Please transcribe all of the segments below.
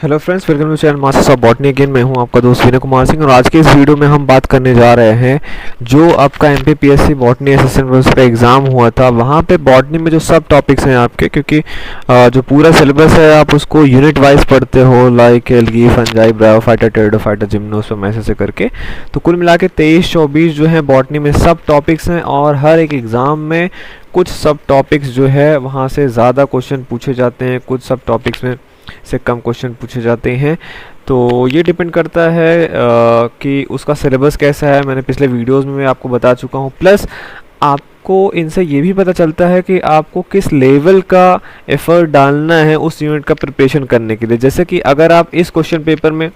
Hello friends, welcome to channel masters of botany. Again मैं हूं आपका दोस्त विनय कुमार सिंह और आज के इस वीडियो में हम बात करने जा रहे हैं जो आपका एमपीपीएससी बॉटनी असिस्टेंट प्रोफेसर का एग्ज़ाम हुआ था। वहां पे बॉटनी में जो सब टॉपिक्स हैं आपके, क्योंकि जो पूरा सिलेबस है आप उसको यूनिट वाइज पढ़ते हो, like algae, fungi, bryophyta, pteridophyta, gymnosperm ऐसे करके। तो कुल मिला के 23-24 जो है बॉटनी में सब टॉपिक्स हैं और हर एक एग्ज़ाम में कुछ सब टॉपिक्स जो है वहाँ से ज़्यादा क्वेश्चन पूछे जाते हैं, कुछ सब टॉपिक्स में से कम क्वेश्चन पूछे जाते हैं। तो ये डिपेंड करता है कि उसका सिलेबस कैसा है। मैंने पिछले वीडियोस में आपको बता चुका हूँ। प्लस आपको इनसे ये भी पता चलता है कि आपको किस लेवल का एफर्ट डालना है उस यूनिट का प्रिपरेशन करने के लिए। जैसे कि अगर आप इस क्वेश्चन पेपर में,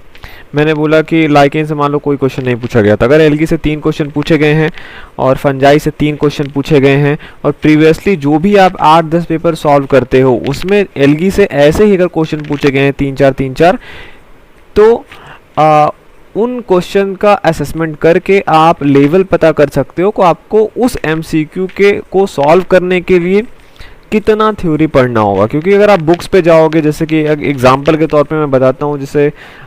मैंने बोला कि लाइकेन से मान लो कोई क्वेश्चन नहीं पूछा गया था, अगर एल्गी से 3 क्वेश्चन पूछे गए हैं और फंजाई से 3 क्वेश्चन पूछे गए हैं और प्रीवियसली जो भी आप 8-10 पेपर सॉल्व करते हो उसमें एल्गी से ऐसे ही अगर क्वेश्चन पूछे गए हैं 3-4 तो उन क्वेश्चन का असेसमेंट करके आप लेवल पता कर सकते हो कि आपको उस एमसीक्यू को सॉल्व करने के लिए कितना थ्योरी पढ़ना होगा। क्योंकि अगर आप बुक्स पे जाओगे, जैसे कि एग्जांपल के तौर पे मैं बताता हूँ, जैसे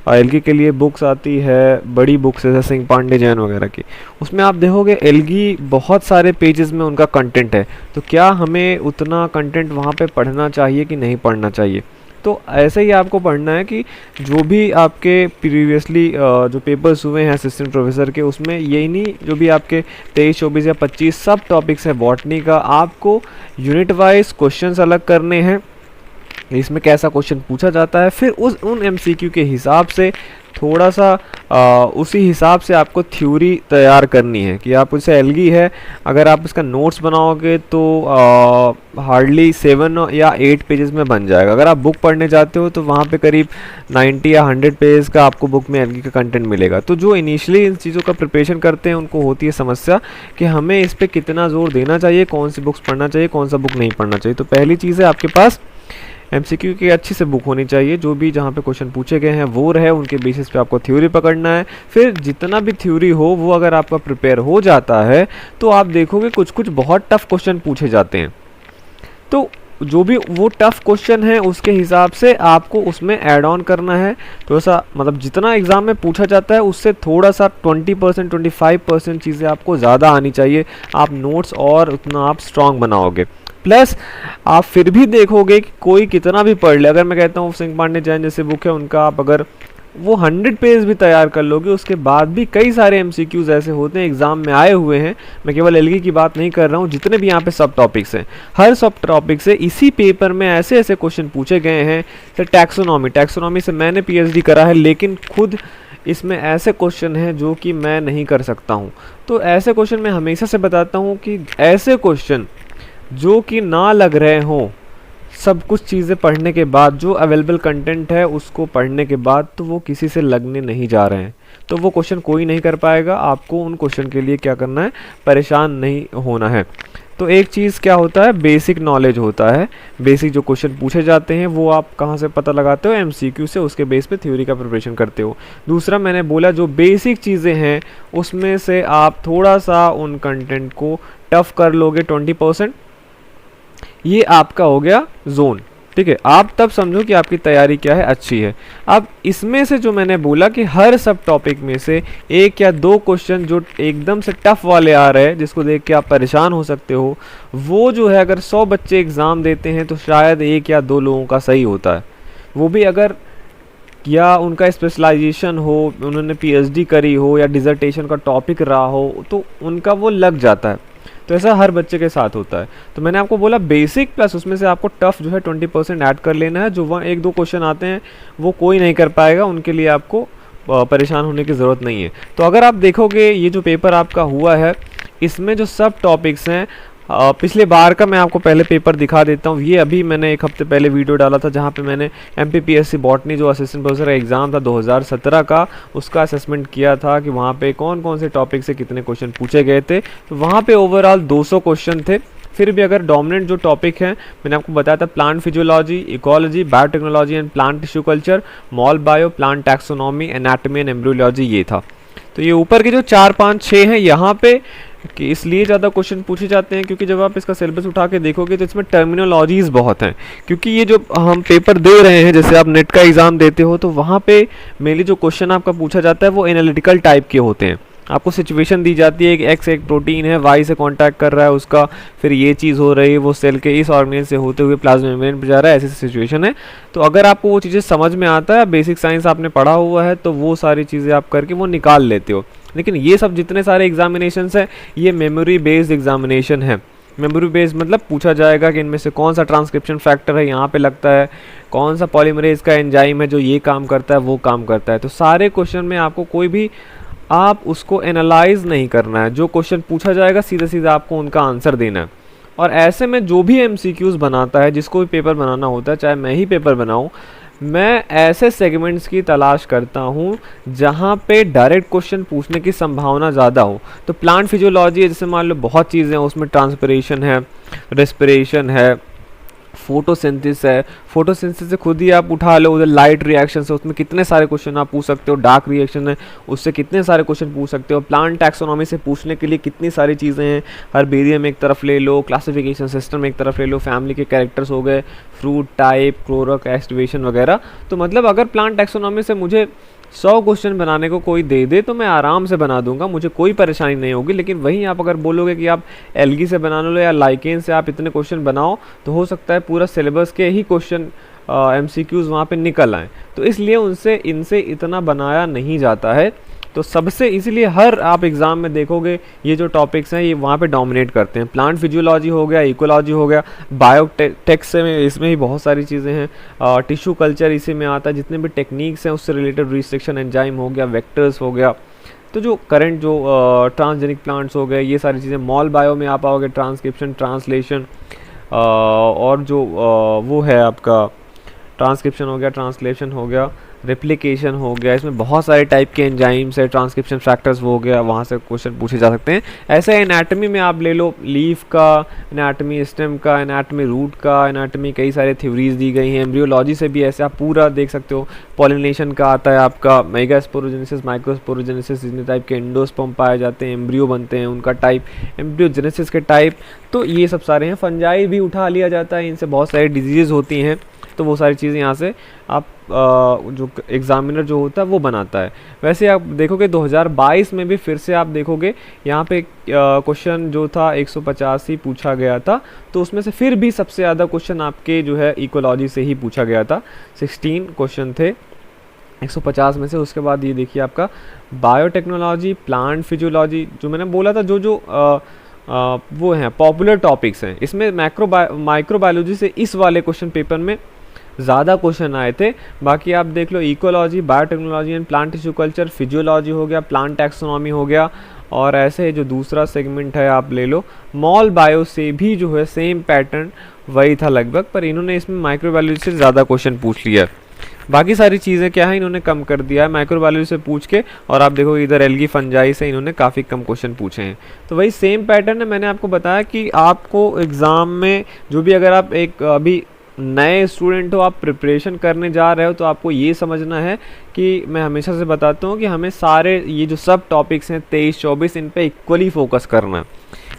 एल्गी के लिए बुक्स आती है, बड़ी बुक्स जैसे सिंह पांडे जैन वगैरह की, उसमें आप देखोगे एल्गी बहुत सारे पेजेस में उनका कंटेंट है। तो क्या हमें उतना कंटेंट वहाँ पे पढ़ना चाहिए कि नहीं पढ़ना चाहिए? तो ऐसे ही आपको पढ़ना है कि जो भी आपके प्रीवियसली जो पेपर्स हुए हैं असिस्टेंट प्रोफेसर के, उसमें यही नहीं, जो भी आपके 23, 24 या 25 सब टॉपिक्स हैं बॉटनी का, आपको यूनिट वाइज क्वेश्चंस अलग करने हैं, इसमें कैसा क्वेश्चन पूछा जाता है, फिर उन एमसीक्यू के हिसाब से थोड़ा सा उसी हिसाब से आपको थ्योरी तैयार करनी है। कि आप उसे एल्गी है, अगर आप इसका नोट्स बनाओगे तो हार्डली 7 या 8 पेजेस में बन जाएगा। अगर आप बुक पढ़ने जाते हो तो वहाँ पे करीब 90 या 100 पेज का आपको बुक में एल्गी का कंटेंट मिलेगा। तो जो इनिशियली इन चीज़ों का प्रिपरेशन करते हैं उनको होती है समस्या कि हमें इस पर कितना जोर देना चाहिए, कौन सी बुक्स पढ़ना चाहिए, कौन सा बुक नहीं पढ़ना चाहिए। तो पहली चीज़ है आपके पास एमसीक्यू की अच्छी से बुक होनी चाहिए, जो भी जहाँ पे क्वेश्चन पूछे गए हैं वो रहे, उनके बेसिस पे आपको थ्योरी पकड़ना है। फिर जितना भी थ्योरी हो वो अगर आपका प्रिपेयर हो जाता है तो आप देखोगे कुछ कुछ बहुत टफ क्वेश्चन पूछे जाते हैं। तो जो भी वो टफ क्वेश्चन है उसके हिसाब से आपको उसमें ऐड ऑन करना है। थोड़ा सा मतलब जितना एग्ज़ाम में पूछा जाता है उससे थोड़ा सा 20%, 25% चीज़ें आपको ज़्यादा आनी चाहिए। आप नोट्स और उतना आप स्ट्रॉन्ग बनाओगे। प्लस आप फिर भी देखोगे कि कोई कितना भी पढ़ ले, अगर मैं कहता हूँ सिंह पांडे जैन जैसे बुक है उनका, आप अगर वो 100 पेज भी तैयार कर लोगे उसके बाद भी कई सारे एमसीक्यूज ऐसे होते हैं एग्जाम में आए हुए हैं। मैं केवल एल्गी की बात नहीं कर रहा हूँ, जितने भी यहाँ पे सब टॉपिक्स हैं, हर सब टॉपिक से इसी पेपर में ऐसे ऐसे क्वेश्चन पूछे गए हैं। तो टैक्सोनॉमी से मैंने पीएचडी करा है, लेकिन खुद इसमें ऐसे क्वेश्चन हैं जो कि मैं नहीं कर सकता हूँ। तो ऐसे क्वेश्चन मैं हमेशा से बताता हूँ कि ऐसे क्वेश्चन जो कि ना लग रहे हों, सब कुछ चीज़ें पढ़ने के बाद, जो अवेलेबल कंटेंट है उसको पढ़ने के बाद, तो वो किसी से लगने नहीं जा रहे हैं, तो वो क्वेश्चन कोई नहीं कर पाएगा। आपको उन क्वेश्चन के लिए क्या करना है, परेशान नहीं होना है। तो एक चीज़ क्या होता है, बेसिक नॉलेज होता है। बेसिक जो क्वेश्चन पूछे जाते हैं वो आप कहाँ से पता लगाते हो, एमसीक्यू से, उसके बेस पे थ्योरी का प्रिपरेशन करते हो। दूसरा मैंने बोला जो बेसिक चीज़ें हैं उसमें से आप थोड़ा सा उन कंटेंट को टफ कर लोगे 20%, ये आपका हो गया जोन। ठीक है, आप तब समझो कि आपकी तैयारी क्या है, अच्छी है। अब इसमें से जो मैंने बोला कि हर सब टॉपिक में से 1 या 2 क्वेश्चन जो एकदम से टफ वाले आ रहे हैं, जिसको देख के आप परेशान हो सकते हो, वो जो है अगर 100 बच्चे एग्ज़ाम देते हैं तो शायद 1 या 2 लोगों का सही होता है। वो भी अगर या उनका स्पेशलाइजेशन हो, उन्होंने पीएचडी करी हो या डिसर्टेशन का टॉपिक रहा हो, तो उनका वो लग जाता है। तो ऐसा हर बच्चे के साथ होता है। तो मैंने आपको बोला बेसिक प्लस उसमें से आपको टफ जो है 20% ऐड कर लेना है। जो वहाँ 1-2 क्वेश्चन आते हैं वो कोई नहीं कर पाएगा, उनके लिए आपको परेशान होने की ज़रूरत नहीं है। तो अगर आप देखोगे ये जो पेपर आपका हुआ है, इसमें जो सब टॉपिक्स हैं, पिछले बार का मैं आपको पहले पेपर दिखा देता हूँ। ये अभी मैंने 1 हफ्ते पहले वीडियो डाला था जहाँ पे मैंने एमपीपीएससी बॉटनी जो असिस्टेंट प्रोफेसर का एग्ज़ाम था 2017 का, उसका असेसमेंट किया था कि वहाँ पे कौन कौन से टॉपिक से कितने क्वेश्चन पूछे गए थे। तो वहाँ पे ओवरऑल 200 क्वेश्चन थे। फिर भी अगर डोमिनेंट जो टॉपिक है, मैंने आपको बताया था plant physiology, ecology, biotechnology and plant tissue culture, mol bio, plant taxonomy, anatomy and embryology, ये था। तो ये ऊपर के जो 4, 5, 6 हैं यहाँ पे कि इसलिए ज़्यादा क्वेश्चन पूछे जाते हैं क्योंकि जब आप इसका सिलेबस उठा के देखोगे तो इसमें टर्मिनोलॉजीज़ बहुत हैं। क्योंकि ये जो हम पेपर दे रहे हैं, जैसे आप नेट का एग्ज़ाम देते हो, तो वहाँ पे मेनली जो क्वेश्चन आपका पूछा जाता है वो एनालिटिकल टाइप के होते हैं। आपको सिचुएशन दी जाती है कि एक्स एक प्रोटीन है, वाई से कांटेक्ट कर रहा है उसका, फिर ये चीज़ हो रही है, वो सेल के इस ऑर्गेनेल से होते हुए प्लाज्मा मेम्ब्रेन पे जा रहा है, ऐसी सिचुएशन है। तो अगर आपको वो चीज़ें समझ में आता है, बेसिक साइंस आपने पढ़ा हुआ है, तो वो सारी चीज़ें आप करके वो निकाल लेते हो। लेकिन ये सब जितने सारे एग्जामिनेशंस हैं, ये मेमोरी बेस्ड एग्जामिनेशन है। मेमोरी बेस्ड मतलब पूछा जाएगा कि इनमें से कौन सा ट्रांसक्रिप्शन फैक्टर है यहाँ पे लगता है, कौन सा पॉलीमरेज का एंजाइम है जो ये काम करता है, वो काम करता है। तो सारे क्वेश्चन में आपको कोई भी आप उसको एनालाइज नहीं करना है, जो क्वेश्चन पूछा जाएगा सीधे सीधे आपको उनका आंसर देना है। और ऐसे में जो भी एमसीक्यूज बनाता है, जिसको भी पेपर बनाना होता है, चाहे मैं ही पेपर बनाऊँ, मैं ऐसे सेगमेंट्स की तलाश करता हूँ जहाँ पे डायरेक्ट क्वेश्चन पूछने की संभावना ज़्यादा हो। तो प्लांट फिजियोलॉजी है, जैसे मान लो बहुत चीज़ें हैं उसमें, ट्रांसपिरेशन है, रेस्पिरेशन है, फोटोसिंथेसिस है। फोटोसिंथेसिस से खुद ही आप उठा लो, उधर लाइट रिएक्शन से उसमें कितने सारे क्वेश्चन आप पूछ सकते हो, डार्क रिएक्शन है उससे कितने सारे क्वेश्चन पूछ सकते हो, प्लांट टैक्सोनॉमी से पूछने के लिए कितनी सारी चीज़ें हैं, हर्बेरियम एक तरफ ले लो, क्लासिफिकेशन सिस्टम एक तरफ ले लो, फैमिली के कैरेक्टर्स हो गए, फ्रूट टाइप, क्लोरक एक्टिवेशन वगैरह। तो मतलब अगर प्लांट टैक्सोनॉमी से मुझे 100 क्वेश्चन बनाने को कोई दे दे तो मैं आराम से बना दूंगा, मुझे कोई परेशानी नहीं होगी। लेकिन वहीं आप अगर बोलोगे कि आप एल्गी से बना लो या लाइकेन से आप इतने क्वेश्चन बनाओ, तो हो सकता है पूरा सिलेबस के ही क्वेश्चन एमसीक्यूज वहाँ पे निकल आए। तो इसलिए इनसे इतना बनाया नहीं जाता है। तो सबसे इसलिए हर आप एग्ज़ाम में देखोगे ये जो टॉपिक्स हैं ये वहाँ पे डोमिनेट करते हैं। प्लांट फिजियोलॉजी हो गया, इकोलॉजी हो गया, बायोटेक्स में इसमें भी बहुत सारी चीज़ें हैं, टिश्यू कल्चर इसी में आता है, जितने भी टेक्निक्स हैं उससे रिलेटेड, रिस्ट्रिक्शन एंजाइम हो गया, वेक्टर्स हो गया, तो जो करंट जो ट्रांसजेनिक प्लांट्स हो गए, ये सारी चीज़ें। मॉल बायो में आप आओगे, ट्रांसक्रिप्शन, ट्रांसलेशन, और जो वो है आपका ट्रांसक्रिप्शन हो गया, ट्रांसलेशन हो गया, रेप्लिकेशन हो गया, इसमें बहुत सारे टाइप के एंजाइम्स है, ट्रांसक्रिप्शन फैक्टर्स वो हो गया, वहाँ से क्वेश्चन पूछे जा सकते हैं। ऐसे एनाटॉमी में आप ले लो, लीफ का एनाटॉमी, स्टेम का एनाटॉमी, रूट का एनाटॉमी, कई सारे थ्योरीज दी गई हैं। एम्ब्रियोलॉजी से भी ऐसे आप पूरा देख सकते हो। पॉलिनेशन का आता है आपका मेगास्पोरोजेनेसिस, माइक्रोस्पोरोजेनेसिस, जितने टाइप के एंडोस्पर्म पाए जाते हैं, एम्ब्रियो बनते हैं, उनका टाइप, एम्ब्रियोजेनेसिस के टाइप, तो ये सब सारे हैं। फंजाई भी उठा लिया जाता है, इनसे बहुत सारी डिजीज़ होती हैं, तो वो सारी चीज़ें यहाँ से आप जो एग्ज़ामिनर जो होता है वो बनाता है। वैसे आप देखोगे 2022 में भी फिर से आप देखोगे यहाँ पे क्वेश्चन जो था 185 पूछा गया था, तो उसमें से फिर भी सबसे ज़्यादा क्वेश्चन आपके जो है इकोलॉजी से ही पूछा गया था। 16 क्वेश्चन थे 150 में से। उसके बाद ये देखिए आपका बायोटेक्नोलॉजी, प्लांट फिजियोलॉजी, जो मैंने बोला था जो वो हैं पॉपुलर टॉपिक्स हैं, इसमें माइक्रोबायोलॉजी से इस वाले क्वेश्चन पेपर में ज़्यादा क्वेश्चन आए थे। बाकी आप देख लो ecology, biotechnology and plant tissue culture, physiology हो गया, प्लांट टैक्सोनॉमी हो गया, और ऐसे जो दूसरा सेगमेंट है आप ले लो मॉल बायो से भी जो है सेम पैटर्न वही था लगभग, पर इन्होंने इसमें माइक्रोबायोलॉजी से ज़्यादा क्वेश्चन पूछ लिया है। बाकी सारी चीज़ें क्या है इन्होंने कम कर दिया है माइक्रोबायोलॉजी से पूछ के, और आप देखो इधर एल्गी फंजाई से इन्होंने काफ़ी कम क्वेश्चन पूछे हैं। तो वही सेम पैटर्न है। मैंने आपको बताया कि आपको एग्ज़ाम में जो भी, अगर आप एक अभी नए स्टूडेंट हो, आप प्रिपरेशन करने जा रहे हो, तो आपको ये समझना है कि मैं हमेशा से बताता हूँ कि हमें सारे ये जो सब टॉपिक्स हैं 23-24 इन पे इक्वली फोकस करना है।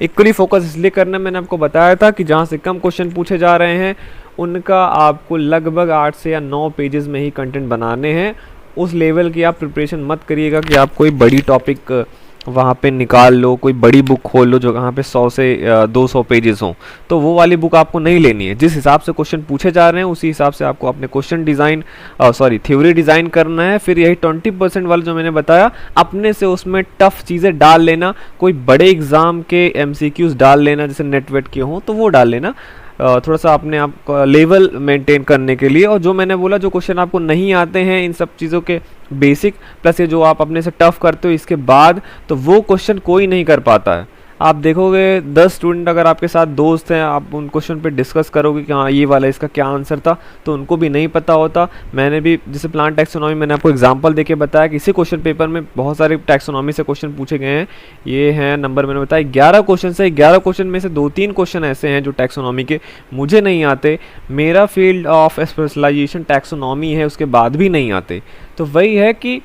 इक्वली फोकस इसलिए करना, मैंने आपको बताया था कि जहाँ से कम क्वेश्चन पूछे जा रहे हैं उनका आपको लगभग 8 से या 9 पेजेस में ही कंटेंट बनाने हैं। उस लेवल की आप प्रिपरेशन मत करिएगा कि आप कोई बड़ी टॉपिक वहाँ पे निकाल लो, कोई बड़ी बुक खोल लो जो वहाँ पे 100 से 200 पेजेस हों, तो वो वाली बुक आपको नहीं लेनी है। जिस हिसाब से क्वेश्चन पूछे जा रहे हैं उसी हिसाब से आपको अपने क्वेश्चन डिज़ाइन थ्योरी डिज़ाइन करना है। फिर यही 20% वाला जो मैंने बताया, अपने से उसमें टफ चीज़ें डाल लेना, कोई बड़े एग्ज़ाम के MCQs डाल लेना, जैसे नेटवेट के हों तो वो डाल लेना, थोड़ा सा अपने आप का लेवल मेंटेन करने के लिए। और जो मैंने बोला जो क्वेश्चन आपको नहीं आते हैं इन सब चीज़ों के बेसिक प्लस ये जो आप अपने से टफ करते हो इसके बाद, तो वो क्वेश्चन कोई नहीं कर पाता है। आप देखोगे 10 स्टूडेंट अगर आपके साथ दोस्त हैं, आप उन क्वेश्चन पे डिस्कस करोगे कि हाँ ये वाला इसका क्या आंसर था, तो उनको भी नहीं पता होता। मैंने भी जैसे प्लांट टैक्सोनॉमी मैंने आपको एग्जांपल देके बताया कि इसी क्वेश्चन पेपर में बहुत सारे टैक्सोनॉमी से क्वेश्चन पूछे गए हैं। ये हैं नंबर मैंने बताया 11 क्वेश्चन से, 11 क्वेश्चन में से 2-3 क्वेश्चन ऐसे हैं जो टैक्सोनॉमी के मुझे नहीं आते, मेरा फील्ड ऑफ स्पेशलाइजेशन टैक्सोनॉमी है, उसके बाद भी नहीं आते। तो वही है कि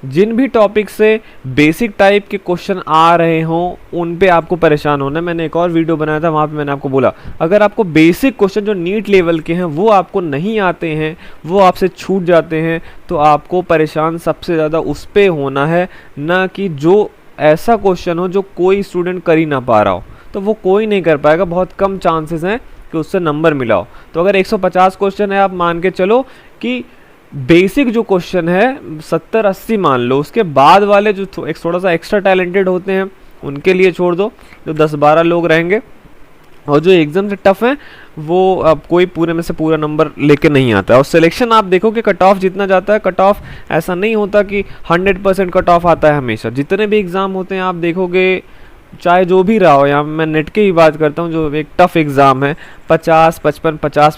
जिन भी टॉपिक से बेसिक टाइप के क्वेश्चन आ रहे हों उन पे आपको परेशान होना है। मैंने एक और वीडियो बनाया था, वहाँ पे मैंने आपको बोला अगर आपको बेसिक क्वेश्चन जो नीट लेवल के हैं वो आपको नहीं आते हैं, वो आपसे छूट जाते हैं, तो आपको परेशान सबसे ज़्यादा उस पे होना है, ना कि जो ऐसा क्वेश्चन हो जो कोई स्टूडेंट कर ही ना पा रहा हो। तो वो कोई नहीं कर पाएगा, बहुत कम चांसेस हैं कि उससे नंबर मिला हो। तो अगर 150 क्वेश्चन है, आप मान के चलो कि बेसिक जो क्वेश्चन है 70-80 मान लो, उसके बाद वाले जो थोड़ा सा एक्स्ट्रा टैलेंटेड होते हैं उनके लिए छोड़ दो, जो 10-12 लोग रहेंगे, और जो एग्जाम से टफ है वो अब कोई पूरे में से पूरा नंबर लेके नहीं आता है। और सिलेक्शन आप देखो कि कट ऑफ जितना जाता है, कट ऑफ ऐसा नहीं होता कि 100% कट ऑफ आता है हमेशा। जितने भी एग्ज़ाम होते हैं आप देखोगे, चाहे जो भी रहा हो, यहाँ मैं नेट की ही बात करता हूँ, जो एक टफ एग्ज़ाम है 50-55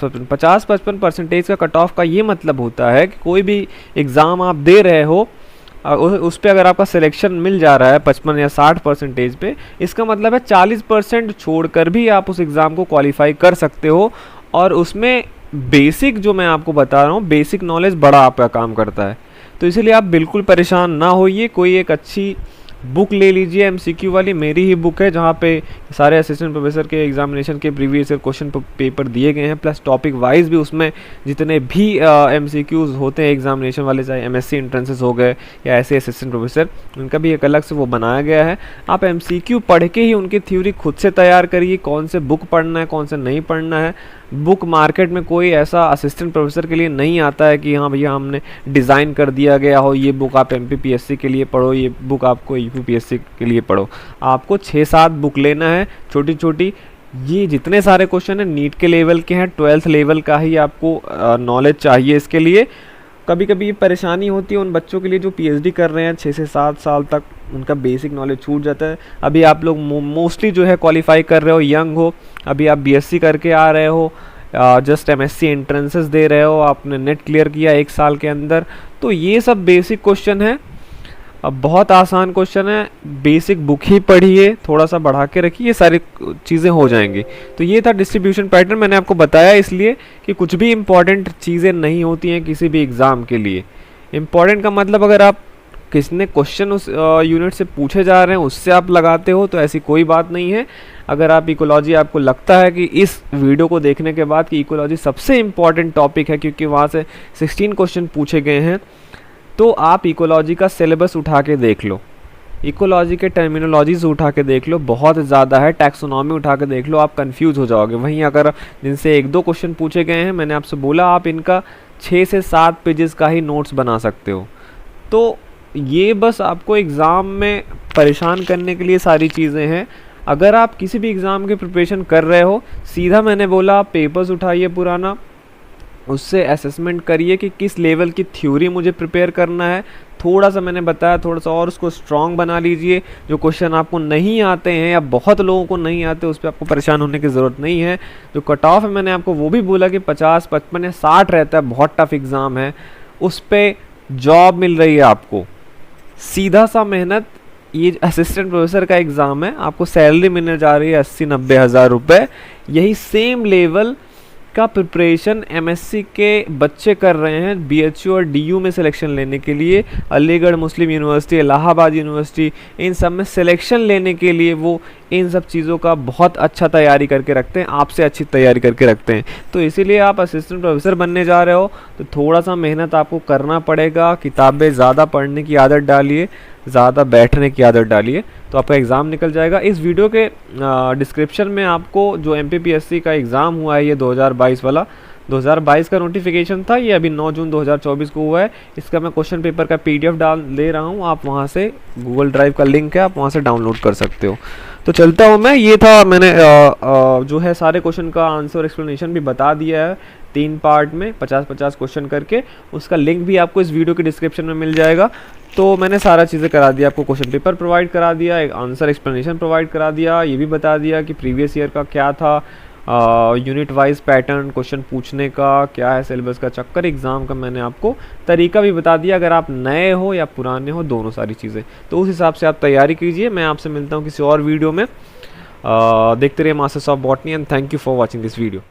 का कट ऑफ का ये मतलब होता है कि कोई भी एग्ज़ाम आप दे रहे हो उस पर अगर आपका सिलेक्शन मिल जा रहा है 55 या 60% पे, इसका मतलब है 40% छोड़कर भी आप उस एग्ज़ाम को क्वालिफाई कर सकते हो। और उसमें बेसिक जो मैं आपको बता रहा हूँ, बेसिक नॉलेज बड़ा आपका काम करता है। तो इसीलिए आप बिल्कुल परेशान ना होइए, कोई एक अच्छी बुक ले लीजिए, एमसीक्यू वाली मेरी ही बुक है जहाँ पे सारे असिस्टेंट प्रोफेसर के एग्जामिनेशन के प्रीवियस ईयर क्वेश्चन पेपर दिए गए हैं, प्लस टॉपिक वाइज भी उसमें जितने भी एमसीक्यूज होते हैं एग्जामिनेशन वाले, चाहे एमएससी एंट्रेंसेस हो गए या ऐसे असिस्टेंट प्रोफेसर, उनका भी एक अलग से वो बनाया गया है। आप एमसीक्यू पढ़ के ही उनकी थ्योरी खुद से तैयार करिए, कौन से बुक पढ़ना है कौन से नहीं पढ़ना है। बुक मार्केट में कोई ऐसा असिस्टेंट प्रोफेसर के लिए नहीं आता है कि हाँ भैया हमने डिज़ाइन कर दिया गया हो, ये बुक आप एमपीपीएससी के लिए पढ़ो, ये बुक आपको यूपीपीएससी के लिए पढ़ो। आपको 6-7 बुक लेना है छोटी छोटी। ये जितने सारे क्वेश्चन हैं नीट के लेवल के हैं, 12th लेवल का ही आपको नॉलेज चाहिए इसके लिए। कभी कभी ये परेशानी होती है उन बच्चों के लिए जो पीएचडी कर रहे हैं 6 से 7 साल तक, उनका बेसिक नॉलेज छूट जाता है। अभी आप लोग मोस्टली जो है क्वालिफाई कर रहे हो, यंग हो, अभी आप बीएससी करके आ रहे हो, जस्ट एमएससी एंट्रेंसेस दे रहे हो, आपने नेट क्लियर किया 1 साल के अंदर, तो ये सब बेसिक क्वेश्चन है। अब बहुत आसान क्वेश्चन है, बेसिक बुक ही पढ़िए, थोड़ा सा बढ़ा के रखिए, ये सारी चीज़ें हो जाएंगी। तो ये था डिस्ट्रीब्यूशन पैटर्न, मैंने आपको बताया इसलिए कि कुछ भी इम्पॉर्टेंट चीज़ें नहीं होती हैं किसी भी एग्ज़ाम के लिए। इम्पॉर्टेंट का मतलब अगर आप किसने क्वेश्चन उस यूनिट से पूछे जा रहे हैं उससे आप लगाते हो तो ऐसी कोई बात नहीं है। अगर आप इकोलॉजी, आपको लगता है कि इस वीडियो को देखने के बाद कि इकोलॉजी सबसे इम्पॉर्टेंट टॉपिक है क्योंकि वहाँ से 16 क्वेश्चन पूछे गए हैं, तो आप इकोलॉजी का सिलेबस उठा के देख लो, इकोलॉजी के टर्मिनोलॉजीज उठा के देख लो, बहुत ज़्यादा है। टैक्सोनॉमी उठा के देख लो, आप कंफ्यूज हो जाओगे। वहीं अगर जिनसे 1-2 क्वेश्चन पूछे गए हैं, मैंने आपसे बोला आप इनका 6 से 7 पेजेस का ही नोट्स बना सकते हो। तो ये बस आपको एग्ज़ाम में परेशान करने के लिए सारी चीज़ें हैं। अगर आप किसी भी एग्ज़ाम की प्रिपरेशन कर रहे हो, सीधा मैंने बोला आप पेपर्स उठाइए पुराना, उससे असेसमेंट करिए कि किस लेवल की थ्योरी मुझे प्रिपेयर करना है। थोड़ा सा मैंने बताया, थोड़ा सा और उसको स्ट्रॉन्ग बना लीजिए। जो क्वेश्चन आपको नहीं आते हैं या बहुत लोगों को नहीं आते, उस पर आपको परेशान होने की ज़रूरत नहीं है। जो कट ऑफ है मैंने आपको वो भी बोला कि 50, 55 या 60 रहता है, बहुत टफ एग्ज़ाम है, उस पर जॉब मिल रही है आपको। सीधा सा मेहनत, ये असिस्टेंट प्रोफेसर का एग्ज़ाम है, आपको सैलरी मिलने जा रही है 80-90 हज़ार रुपये। यही सेम लेवल का प्रिपरेशन एमएससी के बच्चे कर रहे हैं बीएचयू और डीयू में सिलेक्शन लेने के लिए। अलीगढ़ मुस्लिम यूनिवर्सिटी, इलाहाबाद यूनिवर्सिटी, इन सब में सिलेक्शन लेने के लिए वो इन सब चीज़ों का बहुत अच्छा तैयारी करके रखते हैं, आपसे अच्छी तैयारी करके रखते हैं। तो इसीलिए आप असिस्टेंट प्रोफेसर बनने जा रहे हो तो थोड़ा सा मेहनत आपको करना पड़ेगा। किताबें ज़्यादा पढ़ने की आदत डालिए, ज़्यादा बैठने की आदत डालिए, तो आपका एग्ज़ाम निकल जाएगा। इस वीडियो के डिस्क्रिप्शन में आपको जो एमपीपीएससी का एग्ज़ाम हुआ है ये 2022 वाला, 2022 का नोटिफिकेशन था, ये अभी 9 जून 2024 को हुआ है। इसका मैं क्वेश्चन पेपर का PDF डाल दे रहा हूँ, आप वहाँ से गूगल ड्राइव का लिंक है, आप वहाँ से डाउनलोड कर सकते हो। तो चलता हूँ मैं, ये था मैंने जो है सारे क्वेश्चन का आंसर एक्सप्लेनेशन भी बता दिया है 3 पार्ट में 50-50 क्वेश्चन करके। उसका लिंक भी आपको इस वीडियो के डिस्क्रिप्शन में मिल जाएगा। तो मैंने सारा चीज़ें करा दिया, आपको क्वेश्चन पेपर प्रोवाइड करा दिया, एक आंसर एक्सप्लेनेशन प्रोवाइड करा दिया, ये भी बता दिया कि प्रीवियस ईयर का क्या था, यूनिट वाइज पैटर्न क्वेश्चन पूछने का क्या है, सिलेबस का चक्कर, एग्ज़ाम का मैंने आपको तरीका भी बता दिया, अगर आप नए हो या पुराने हो दोनों सारी चीज़ें। तो उस हिसाब से आप तैयारी कीजिए। मैं आपसे मिलता हूँ किसी और वीडियो में। देखते रहिए masters of botany and thank you for watching this video.